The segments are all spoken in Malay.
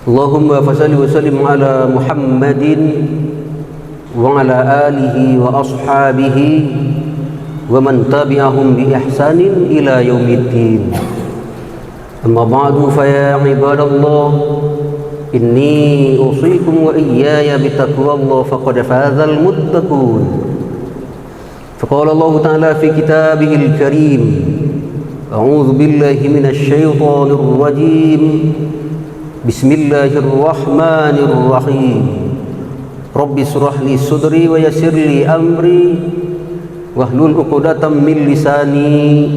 Allahumma fasalli wa sallim ala Muhammadin wa ala alihi wa ashabihi wa man tabi'ahum bi ihsanin ila yaumiddin. Amma ba'du, fa ya ibadallah, inni usikum wa iyaya bitaqwallah faqad fazal muttaqun. Faqala Allah ta'ala fi kitabihil karim, a'udzu billahi minasy syaithanir rajim. Bismillahirrahmanirrahim. Rabbi shrah li sadri wa yassir li amri wahlul 'uqdatam min lisani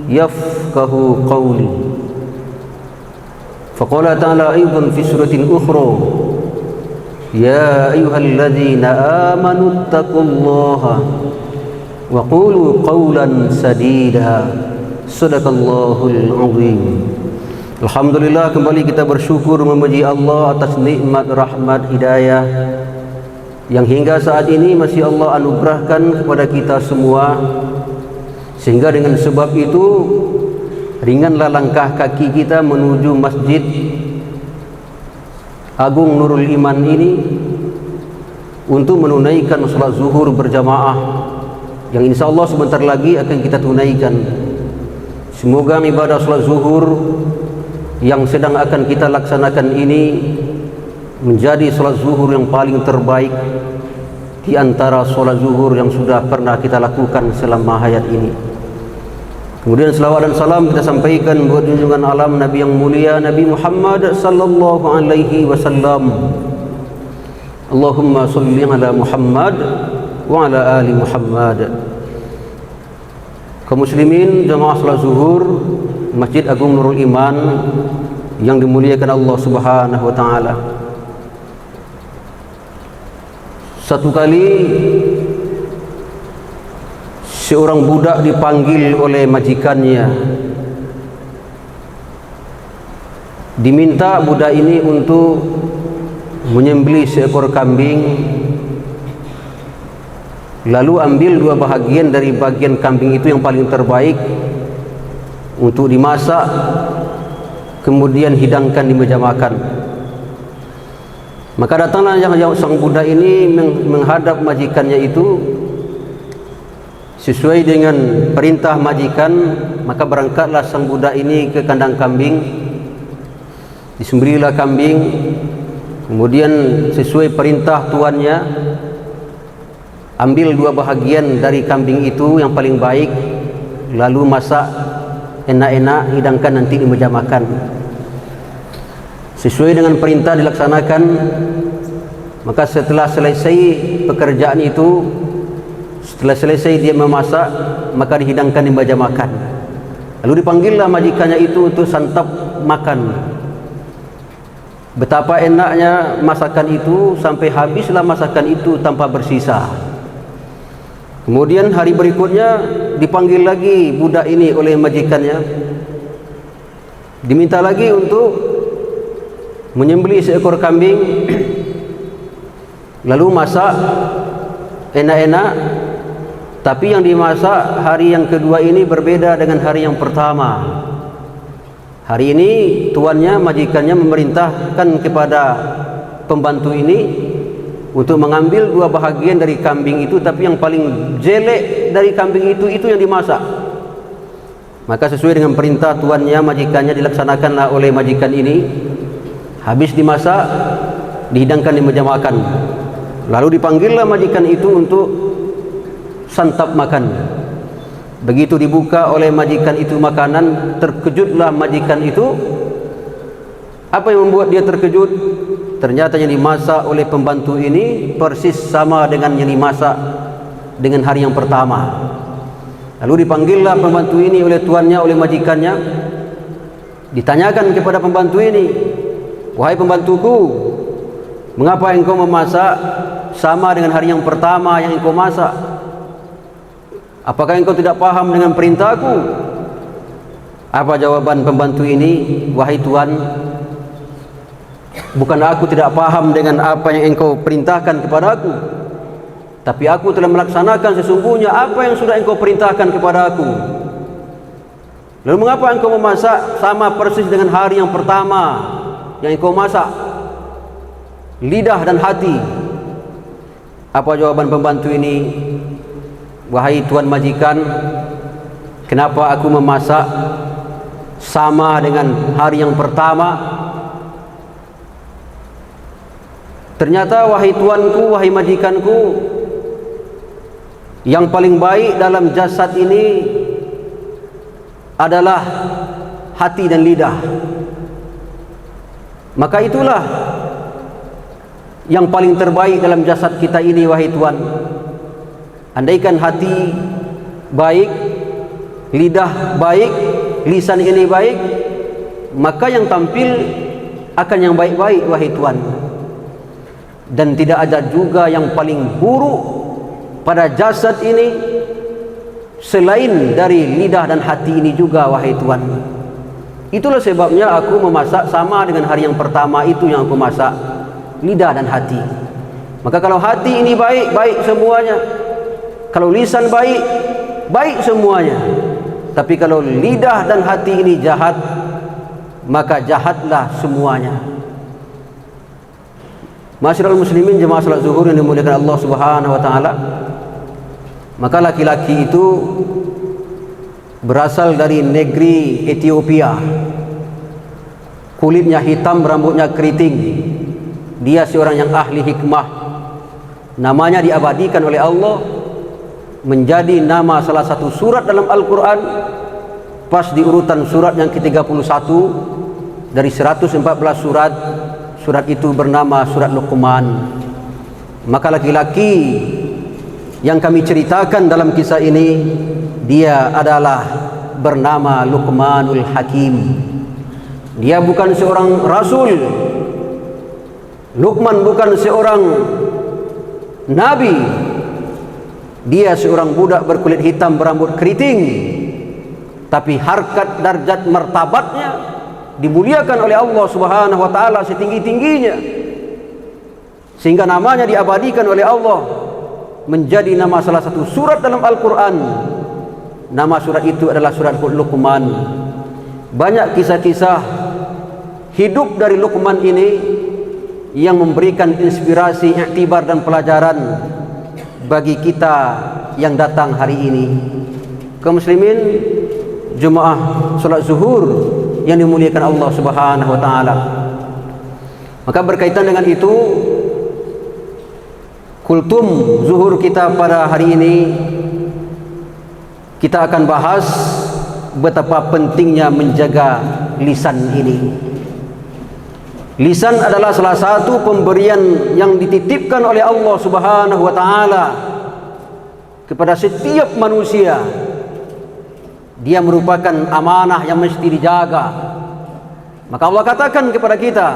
yafqahu qawli. Faqala ta'ala aidan fi suratin ukhra, ya ayyuhalladzina amanu taqullaha wa qulu qawlan sadida. Sadaqallahul azim. Alhamdulillah, kembali kita bersyukur memuji Allah atas nikmat, rahmat, hidayah yang hingga saat ini masih Allah anugerahkan kepada kita semua, sehingga dengan sebab itu ringanlah langkah kaki kita menuju Masjid Agung Nurul Iman ini untuk menunaikan salat zuhur berjamaah yang insya Allah sebentar lagi akan kita tunaikan. Semoga ibadah salat zuhur yang sedang akan kita laksanakan ini menjadi salat zuhur yang paling terbaik di antara salat zuhur yang sudah pernah kita lakukan selama hayat ini. Kemudian selawat dan salam kita sampaikan buat junjungan alam Nabi yang mulia, Nabi Muhammad sallallahu alaihi wasallam. Allahumma sholli ala Muhammad wa ala ali Muhammad. Kaum muslimin jamaah salat zuhur Masjid Agung Nurul Iman yang dimuliakan Allah Subhanahu wa taala. Satu kali seorang budak dipanggil oleh majikannya, diminta budak ini untuk menyembelih seekor kambing, lalu ambil dua bahagian dari bagian kambing itu yang paling terbaik untuk dimasak, kemudian hidangkan di meja makan. Maka datanglah sang budak ini menghadap majikannya itu sesuai dengan perintah majikan. Maka berangkatlah sang budak ini ke kandang kambing, disembelihlah kambing, kemudian sesuai perintah tuannya ambil dua bahagian dari kambing itu yang paling baik, lalu masak enak-enak, hidangkan nanti di meja makan. Sesuai dengan perintah dilaksanakan. Maka setelah selesai pekerjaan itu, setelah selesai dia memasak, maka dihidangkan di meja makan. Lalu dipanggillah majikannya itu untuk santap makan. Betapa enaknya masakan itu sampai habislah masakan itu tanpa bersisa. Kemudian hari berikutnya dipanggil lagi budak ini oleh majikannya, diminta lagi untuk menyembelih seekor kambing, lalu masak enak-enak. Tapi yang dimasak hari yang kedua ini berbeda dengan hari yang pertama. Hari ini tuannya, majikannya memerintahkan kepada pembantu ini untuk mengambil dua bahagian dari kambing itu, tapi yang paling jelek dari kambing itu yang dimasak. Maka sesuai dengan perintah tuannya, majikannya, dilaksanakanlah oleh majikan ini. Habis dimasak, dihidangkan di meja makan. Lalu dipanggillah majikan itu untuk santap makan. Begitu dibuka oleh majikan itu makanan, terkejutlah majikan itu. Apa yang membuat dia terkejut? Ternyata yang dimasak oleh pembantu ini persis sama dengan yang dimasak dengan hari yang pertama. Lalu dipanggillah pembantu ini oleh tuannya, oleh majikannya. Ditanyakan kepada pembantu ini, wahai pembantuku, mengapa engkau memasak sama dengan hari yang pertama yang engkau masak? Apakah engkau tidak paham dengan perintahku? Apa jawaban pembantu ini? Wahai tuan, bukan aku tidak paham dengan apa yang engkau perintahkan kepada aku, tapi aku telah melaksanakan sesungguhnya apa yang sudah engkau perintahkan kepada aku. Lalu mengapa engkau memasak sama persis dengan hari yang pertama yang engkau masak, lidah dan hati. Apa jawaban pembantu ini? Wahai tuan majikan, kenapa aku memasak sama dengan hari yang pertama? Ternyata wahai tuanku, wahai majikanku, yang paling baik dalam jasad ini adalah hati dan lidah. Maka itulah yang paling terbaik dalam jasad kita ini, wahai tuan. Andaikan hati baik, lidah baik, lisan ini baik, maka yang tampil akan yang baik-baik, wahai tuan. Dan tidak ada juga yang paling buruk pada jasad ini selain dari lidah dan hati ini juga, wahai tuan. Itulah sebabnya aku memasak sama dengan hari yang pertama itu yang aku masak, lidah dan hati. Maka kalau hati ini baik, baik semuanya. Kalau lisan baik, baik semuanya. Tapi kalau lidah dan hati ini jahat, maka jahatlah semuanya. Masyarul muslimin jemaah salat zuhur yang dimuliakan Allah Subhanahu wa taala. Maka laki-laki itu berasal dari negeri Ethiopia. Kulitnya hitam, rambutnya keriting. Dia seorang yang ahli hikmah. Namanya diabadikan oleh Allah menjadi nama salah satu surat dalam Al-Quran, pas di urutan surat yang ke-31 dari 114 surat. Surat itu bernama surat Luqman. Maka laki-laki yang kami ceritakan dalam kisah ini, dia adalah bernama Luqmanul Hakim. Dia bukan seorang rasul. Luqman bukan seorang nabi. Dia seorang budak berkulit hitam, berambut keriting, tapi harkat, darjat, martabatnya dimuliakan oleh Allah Subhanahu wa taala setinggi-tingginya, sehingga namanya diabadikan oleh Allah menjadi nama salah satu surat dalam Al-Quran. Nama surat itu adalah surat Luqman. Banyak kisah-kisah hidup dari Luqman ini yang memberikan inspirasi, iktibar dan pelajaran bagi kita yang datang hari ini. Kaum muslimin jemaah salat zuhur yang dimuliakan Allah Subhanahu wa taala. Maka berkaitan dengan itu, kultum zuhur kita pada hari ini, kita akan bahas betapa pentingnya menjaga lisan ini. Lisan adalah salah satu pemberian yang dititipkan oleh Allah Subhanahu wa taala kepada setiap manusia. Dia merupakan amanah yang mesti dijaga. Maka Allah katakan kepada kita,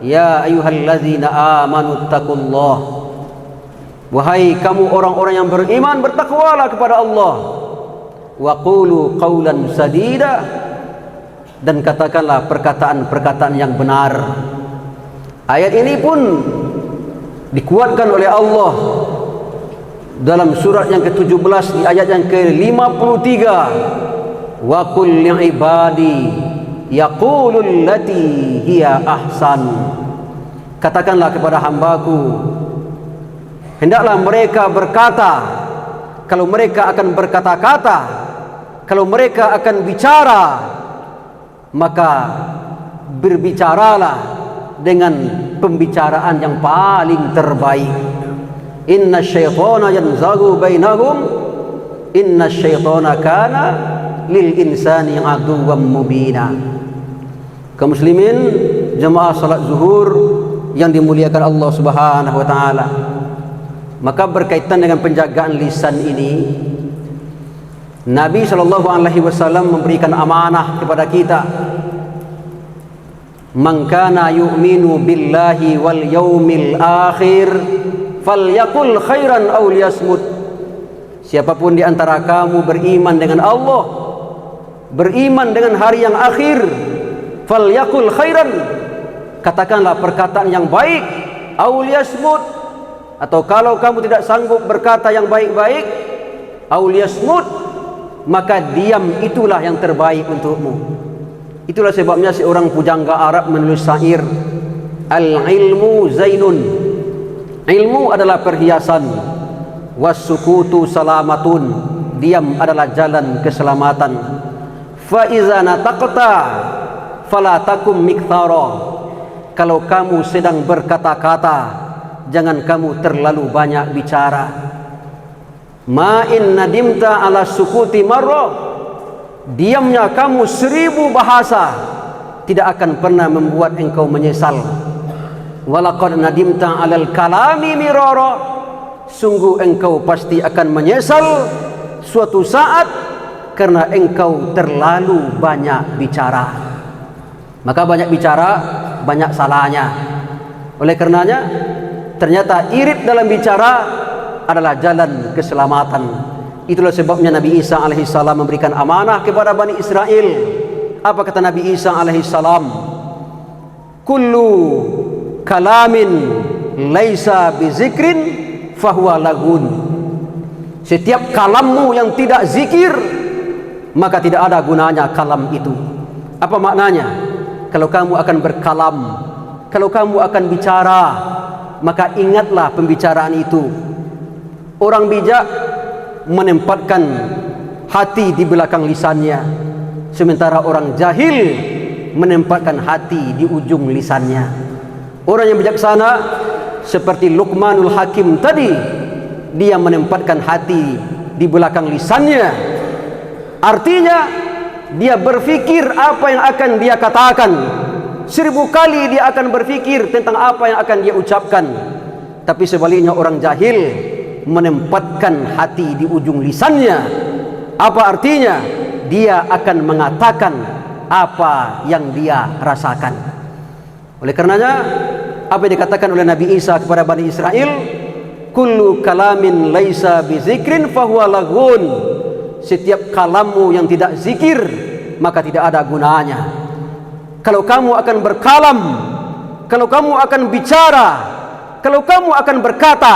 ya ayyuhallazina amanu taqullah. Wahai kamu orang-orang yang beriman, bertakwalah kepada Allah. Wa qulu qawlan sadida, dan katakanlah perkataan-perkataan yang benar. Ayat ini pun dikuatkan oleh Allah dalam surat yang ke-17 di ayat yang ke-53. Wa qul li'ibadi yaqulul lati hiya ahsan. Katakanlah kepada hambaku, hendaklah mereka berkata, kalau mereka akan berkata-kata, kalau mereka akan bicara, maka berbicaralah dengan pembicaraan yang paling terbaik. Inna syaitana yanzagu bainahum, inna syaitana kana lil insani aduwwan mubina. Kaum muslimin jemaah salat zuhur yang dimuliakan Allah Subhanahu wa taala. Maka berkaitan dengan penjagaan lisan ini, Nabi SAW memberikan amanah kepada kita. Man kana yu'minu billahi wal yaumil akhir falyaqul khairan aw liyasmut. Siapapun di antara kamu beriman dengan Allah, beriman dengan hari yang akhir, falyaqul khairan, katakanlah perkataan yang baik, aw liyasmut, atau kalau kamu tidak sanggup berkata yang baik-baik, aw liyasmut, maka diam itulah yang terbaik untukmu. Itulah sebabnya seorang pujangga Arab menulis syair, al-ilmu zainun, ilmu adalah perhiasan, was-sukutu salamatun, diam adalah jalan keselamatan, fa iza nataqta fala takum mikthara, kalau kamu sedang berkata-kata jangan kamu terlalu banyak bicara. Ma in nadimta ala sukuti marra, diamnya kamu 1000 bahasa tidak akan pernah membuat engkau menyesal. Walaqad nadimta alal kalami mirara, sungguh engkau pasti akan menyesal suatu saat karena engkau terlalu banyak bicara. Maka banyak bicara banyak salahnya. Oleh karenanya ternyata irit dalam bicara adalah jalan keselamatan. Itulah sebabnya Nabi Isa alaihissalam memberikan amanah kepada Bani Israel. Apa kata Nabi Isa alaihissalam? Kullu kalamin laisa bizikrin fahuwa lagun. Setiap kalammu yang tidak zikir, maka tidak ada gunanya kalam itu. Apa maknanya? Kalau kamu akan berkalam, kalau kamu akan bicara, maka ingatlah pembicaraan itu. Orang bijak menempatkan hati di belakang lisannya, sementara orang jahil menempatkan hati di ujung lisannya. Orang yang bijaksana seperti Luqmanul Hakim tadi, dia menempatkan hati di belakang lisannya. Artinya dia berfikir apa yang akan dia katakan. 1000 kali dia akan berfikir tentang apa yang akan dia ucapkan. Tapi sebaliknya orang jahil menempatkan hati di ujung lisannya. Apa artinya? Dia akan mengatakan apa yang dia rasakan. Oleh karenanya apa yang dikatakan oleh Nabi Isa kepada Bani Israel, kullu kalamin laisa bizikrin fahuwa laghun. Setiap kalammu yang tidak zikir maka tidak ada gunanya. Kalau kamu akan berkalam, kalau kamu akan bicara, kalau kamu akan berkata,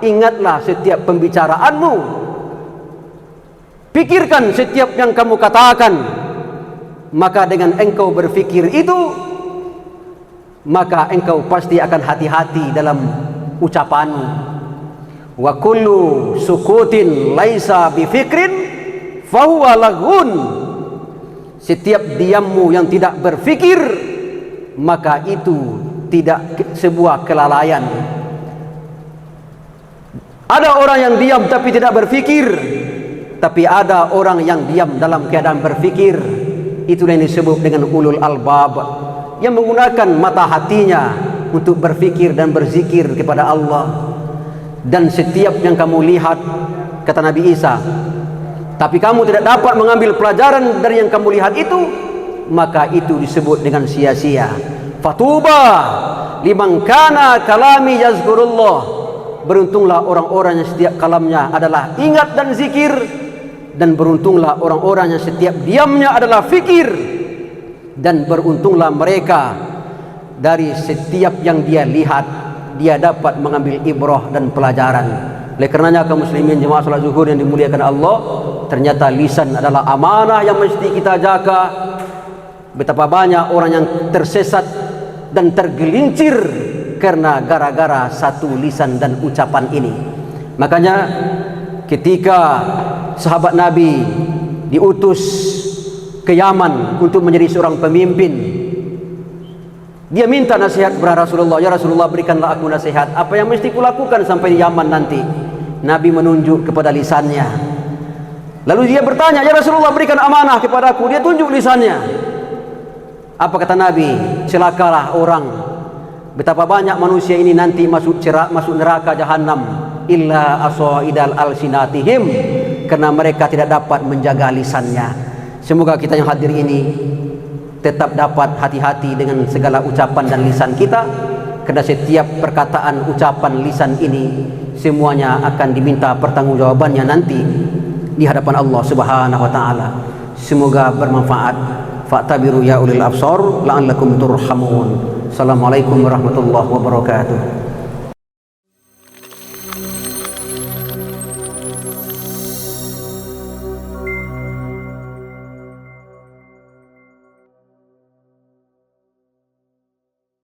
ingatlah setiap pembicaraanmu. Pikirkan setiap yang kamu katakan. Maka dengan engkau berfikir itu, maka engkau pasti akan hati-hati dalam ucapanmu. Wa kullu sukutin laisa bifikrin fahuwa laghun. Setiap diammu yang tidak berfikir, maka itu tidak sebuah kelalaian. Ada orang yang diam tapi tidak berfikir, tapi ada orang yang diam dalam keadaan berfikir. Itulah yang disebut dengan ulul albab, yang menggunakan mata hatinya untuk berfikir dan berzikir kepada Allah. Dan setiap yang kamu lihat, kata Nabi Isa, tapi kamu tidak dapat mengambil pelajaran dari yang kamu lihat itu, maka itu disebut dengan sia-sia. Fatuba liman kana kalami yazkurullah. Beruntunglah orang-orang yang setiap kalamnya adalah ingat dan zikir, dan beruntunglah orang-orang yang setiap diamnya adalah fikir, dan beruntunglah mereka dari setiap yang dia lihat dia dapat mengambil ibrah dan pelajaran. Oleh karenanya kaum muslimin jemaah salat zuhur yang dimuliakan Allah, ternyata lisan adalah amanah yang mesti kita jaga. Betapa banyak orang yang tersesat dan tergelincir karena gara-gara satu lisan dan ucapan ini. Makanya ketika sahabat Nabi diutus ke Yaman untuk menjadi seorang pemimpin, dia minta nasihat kepada Rasulullah. Ya Rasulullah, berikanlah aku nasihat, apa yang mesti kulakukan sampai di Yaman nanti. Nabi menunjuk kepada lisannya. Lalu dia bertanya, ya Rasulullah, berikan amanah kepada aku. Dia tunjuk lisannya. Apa kata Nabi? Celakalah orang. Betapa banyak manusia ini nanti masuk neraka jahanam, illa asaidal alsinatihim, karena mereka tidak dapat menjaga lisannya. Semoga kita yang hadir ini tetap dapat hati-hati dengan segala ucapan dan lisan kita, karena setiap perkataan ucapan lisan ini semuanya akan diminta pertanggungjawabannya nanti di hadapan Allah Subhanahu wa taala. Semoga bermanfaat. Fa'tabiru ya ulil absar la'allakum turhamun. Assalamualaikum warahmatullahi wabarakatuh.